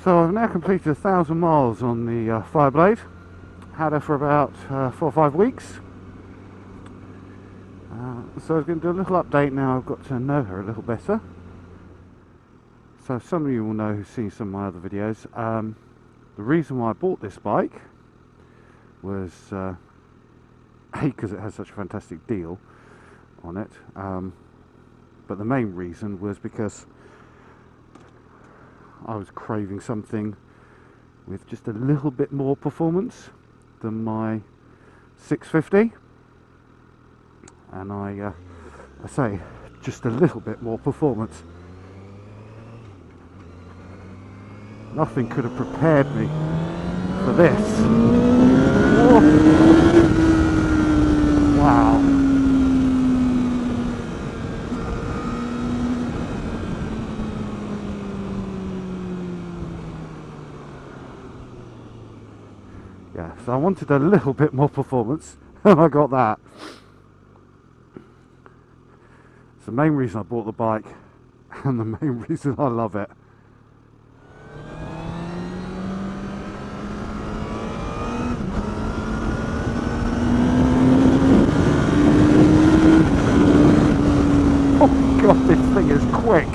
So I've now completed 1,000 miles on the Fireblade. Had her for about 4 or 5 weeks. So I was going to do a little update now. I've got to know her a little better. So some of you will know who've seen some of my other videos. The reason why I bought this bike was A, because it has such a fantastic deal on it, but the main reason was because I was craving something with just a little bit more performance than my 650, and I say just a little bit more performance. Nothing could have prepared me for this. Oh. Wow. Yeah, so I wanted a little bit more performance and I got that. It's the main reason I bought the bike and the main reason I love it. Oh God, this thing is quick.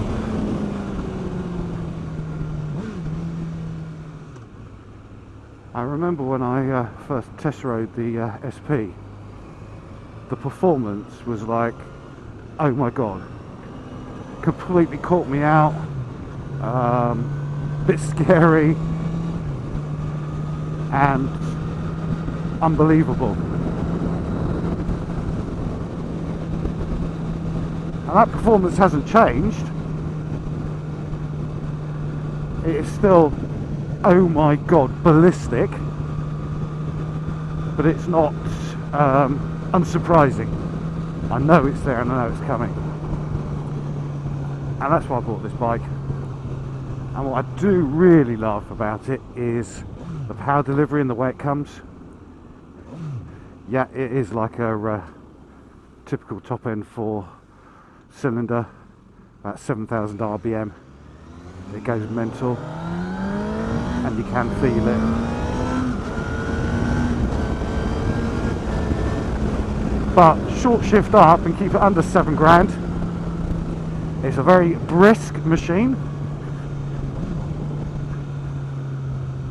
I remember when I first test rode the SP, the performance was like, oh my God, completely caught me out, bit scary and unbelievable. And that performance hasn't changed. It is still, oh my God, ballistic, but it's not unsurprising. I know it's there and I know it's coming, and that's why I bought this bike. And what I do really love about it is the power delivery and the way it comes. Yeah, it is like a typical top end 4-cylinder, about 7,000 RPM. It goes mental and you can feel it. But short shift up and keep it under 7 grand. It's a very brisk machine,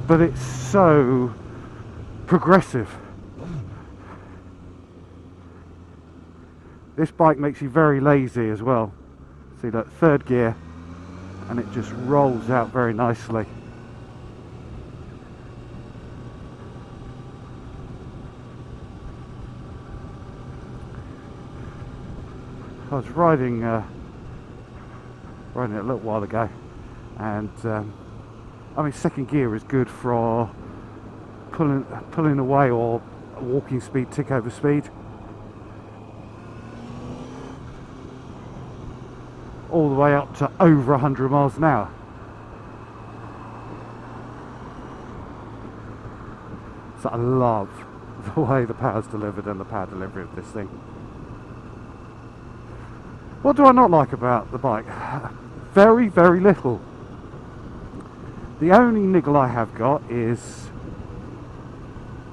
but it's so progressive. This bike makes you very lazy as well. See that third gear and it just rolls out very nicely. I was riding it a little while ago, and I mean, second gear is good for pulling away or walking speed, tick over speed, all the way up to over 100 miles an hour. So I love the way the power's delivered and the power delivery of this thing. What do I not like about the bike? Very, very little. The only niggle I have got is,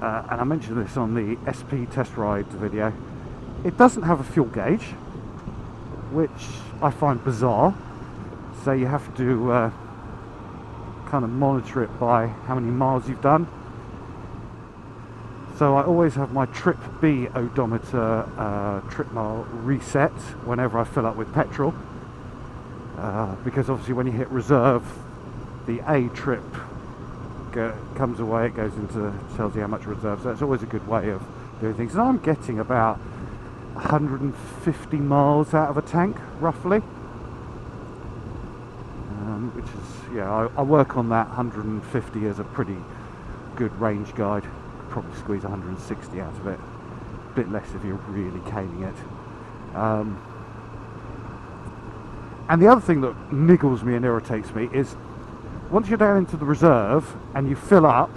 and I mentioned this on the SP test ride video, it doesn't have a fuel gauge, which I find bizarre. So you have to kind of monitor it by how many miles you've done. So I always have my Trip B odometer trip mile reset whenever I fill up with petrol, because obviously when you hit reserve, the A trip comes away, it goes into, tells you how much reserve. So it's always a good way of doing things. And I'm getting about 150 miles out of a tank roughly, which is, yeah, I work on that 150 as a pretty good range guide. Probably squeeze 160 out of it, a bit less if you're really caning it. And the other thing that niggles me and irritates me is once you're down into the reserve and you fill up,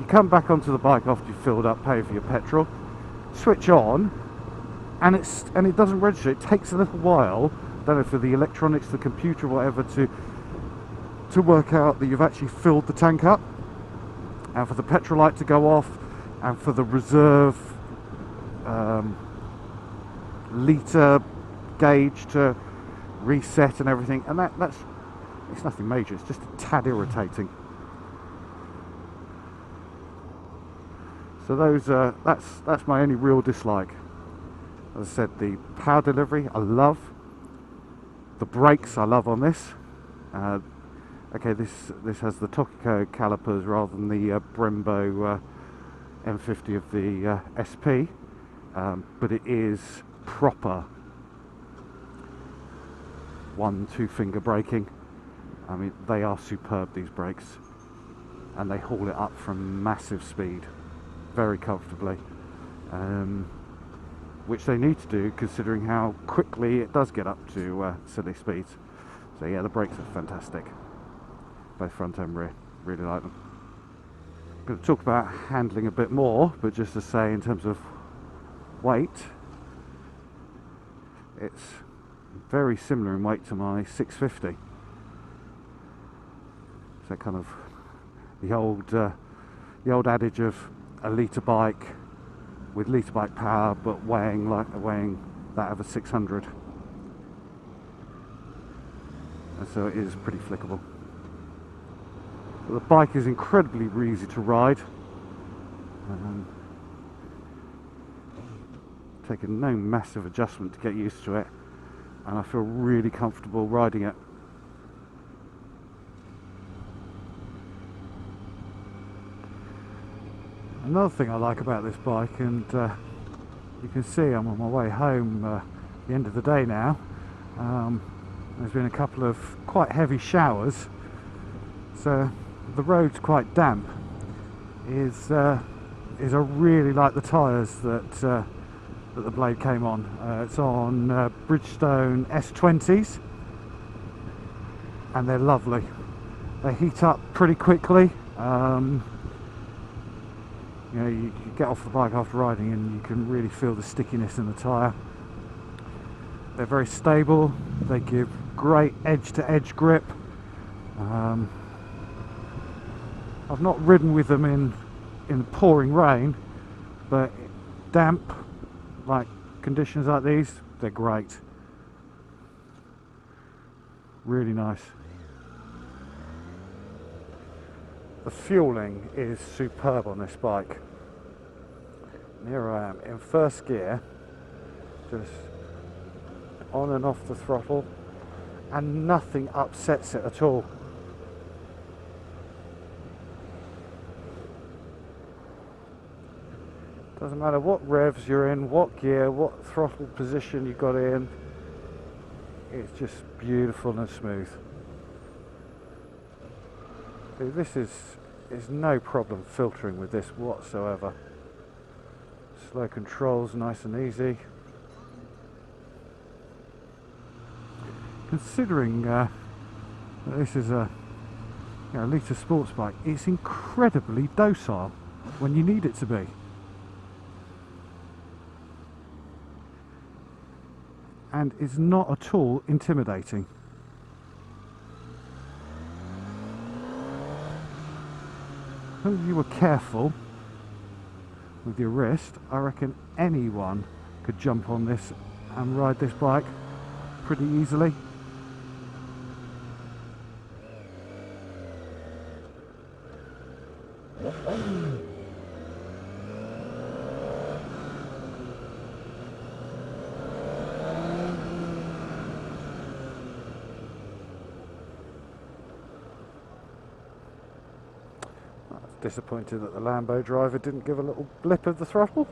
you come back onto the bike after you've filled up, pay for your petrol, switch on, and it doesn't register. It takes a little while, I don't know, for the electronics, the computer, whatever, to to work out that you've actually filled the tank up, and for the petrol light to go off, and for the reserve litre gauge to reset and everything, and that's it's nothing major, it's just a tad irritating. So those that's my only real dislike. As I said, the power delivery I love, the brakes I love on this. Okay, this has the Tokico calipers rather than the Brembo M50 of the SP, but it is proper 1-2 finger braking. I mean, they are superb, these brakes, and they haul it up from massive speed very comfortably, which they need to do considering how quickly it does get up to silly speeds. So yeah, the brakes are fantastic, both front and rear. Really like them. I'm going to talk about handling a bit more, but just to say, in terms of weight, it's very similar in weight to my 650. So kind of the old adage of a litre bike with litre bike power, but weighing that of a 600. And so it is pretty flickable. But the bike is incredibly easy to ride. Taken no massive adjustment to get used to it, and I feel really comfortable riding it. Another thing I like about this bike, and you can see I'm on my way home the end of the day now. There's been a couple of quite heavy showers, so the road's quite damp. Is I really like the tyres that the Blade came on. It's on Bridgestone S20s, and they're lovely. They heat up pretty quickly. You know, you get off the bike after riding and you can really feel the stickiness in the tyre. They're very stable, they give great edge-to-edge grip. I've not ridden with them in pouring rain, but damp, like conditions like these, they're great. Really nice. The fueling is superb on this bike. And here I am in first gear, just on and off the throttle, and nothing upsets it at all. Doesn't matter what revs you're in, what gear, what throttle position you got in, it's just beautiful and smooth. This is no problem filtering with this whatsoever. Slow controls, nice and easy. Considering that this is a litre sports bike, it's incredibly docile when you need it to be. And it's not at all intimidating. If you were careful with your wrist, I reckon anyone could jump on this and ride this bike pretty easily. Disappointed that the Lambo driver didn't give a little blip of the throttle.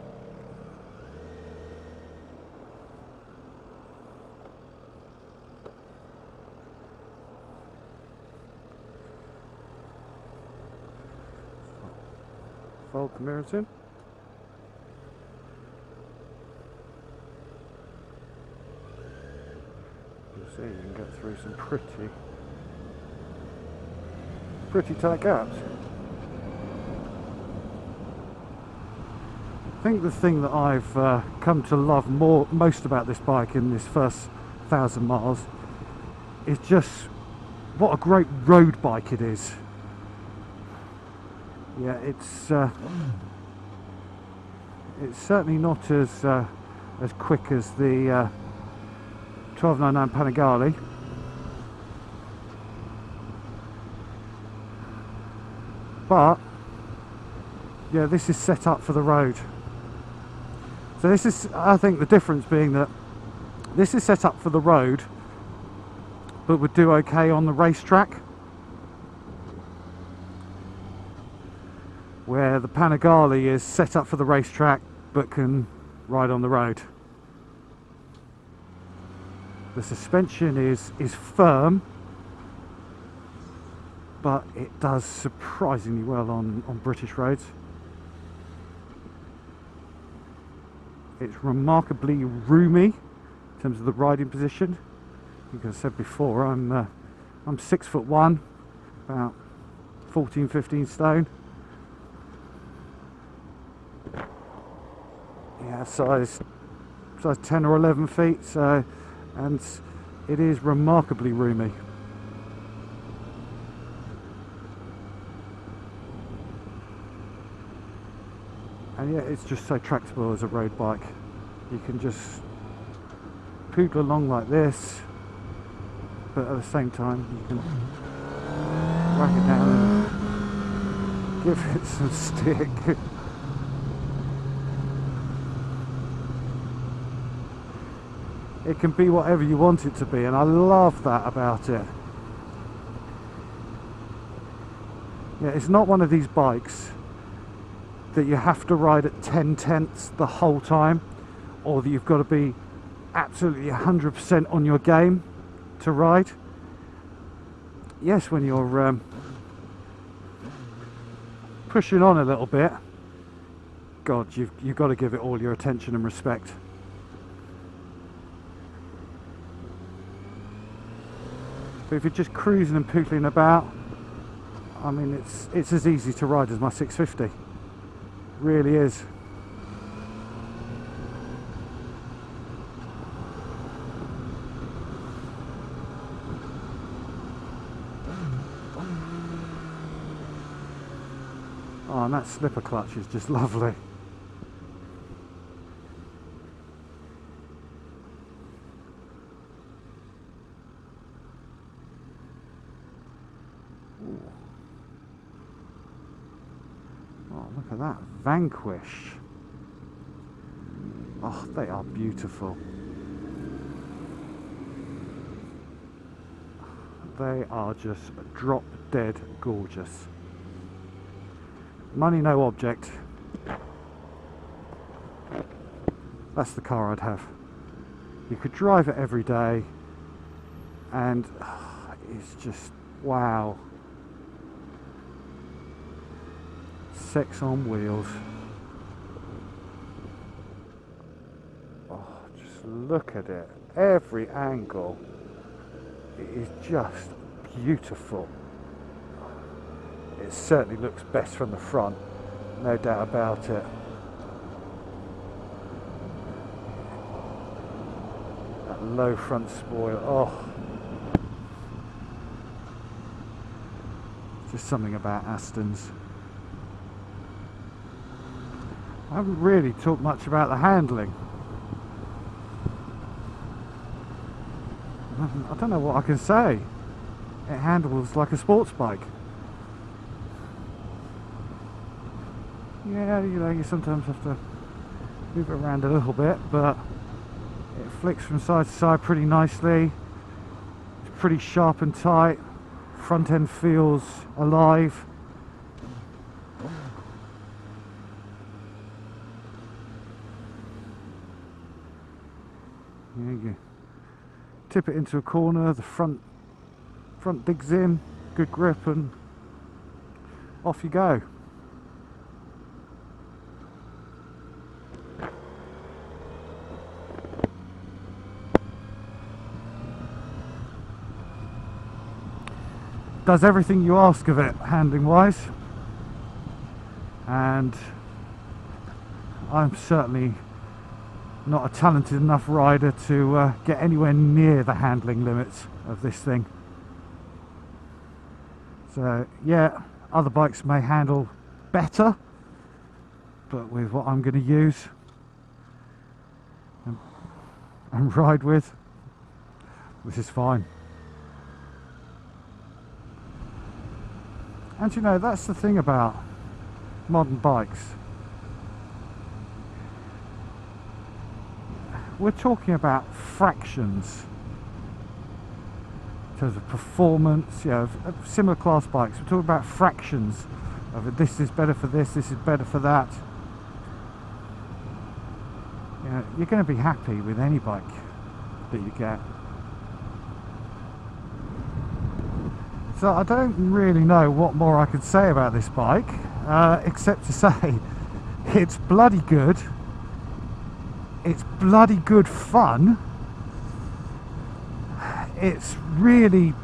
Fold the mirrors in. You'll see you can get through some pretty tight gaps. I think the thing that I've come to love most about this bike in this first 1,000 miles is just what a great road bike it is. Yeah, it's certainly not as quick as the 1299 Panigale, but yeah, this is set up for the road. So this is, I think, the difference being that this is set up for the road, but would do okay on the racetrack, where the Panigale is set up for the racetrack but can ride on the road. The suspension is firm, but it does surprisingly well on British roads. It's remarkably roomy in terms of the riding position. Like I said before, I'm 6'1", about 14-15 stone. Yeah, size 10 or 11 feet. So, and it is remarkably roomy. And yeah, it's just so tractable as a road bike. You can just poodle along like this, but at the same time you can whack it down and give it some stick. It can be whatever you want it to be, and I love that about it. Yeah, it's not one of these bikes that you have to ride at 10/10ths the whole time, or that you've got to be absolutely 100% on your game to ride. Yes, when you're pushing on a little bit, God, you've got to give it all your attention and respect. But if you're just cruising and pootling about, I mean, it's as easy to ride as my 650. It really is. Oh, and that slipper clutch is just lovely. Oh, look at that Vanquish. Oh, they are beautiful. They are just drop dead gorgeous. Money no object. That's the car I'd have. You could drive it every day, and it's just wow. Sex on wheels. Oh, just look at it. Every angle. It is just beautiful. It certainly looks best from the front, no doubt about it. That low front spoil, oh. Just something about Astons. I haven't really talked much about the handling. I don't know what I can say. It handles like a sports bike. Yeah, you know, you sometimes have to move it around a little bit, but it flicks from side to side pretty nicely. It's pretty sharp and tight. Front end feels alive. You tip it into a corner, the front digs in, good grip, and off you go. Does everything you ask of it handling wise, and I'm certainly not a talented enough rider to get anywhere near the handling limits of this thing. So yeah, other bikes may handle better, but with what I'm going to use and ride with, this is fine. And you know, that's the thing about modern bikes. We're talking about fractions in terms of performance, you know, of similar class bikes. We're talking about fractions of it. This is better for this is better for that. You know, you're going to be happy with any bike that you get. So I don't really know what more I could say about this bike, except to say it's bloody good. It's bloody good fun. It's really,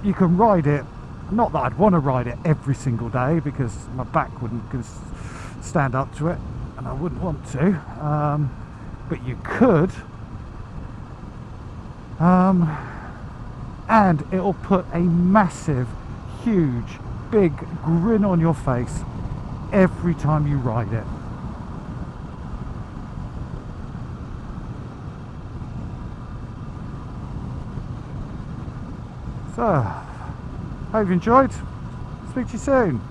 you can ride it, not that I'd want to ride it every single day because my back wouldn't stand up to it and I wouldn't want to, but you could, and it'll put a massive, huge, big grin on your face every time you ride it. So, hope you enjoyed. Speak to you soon.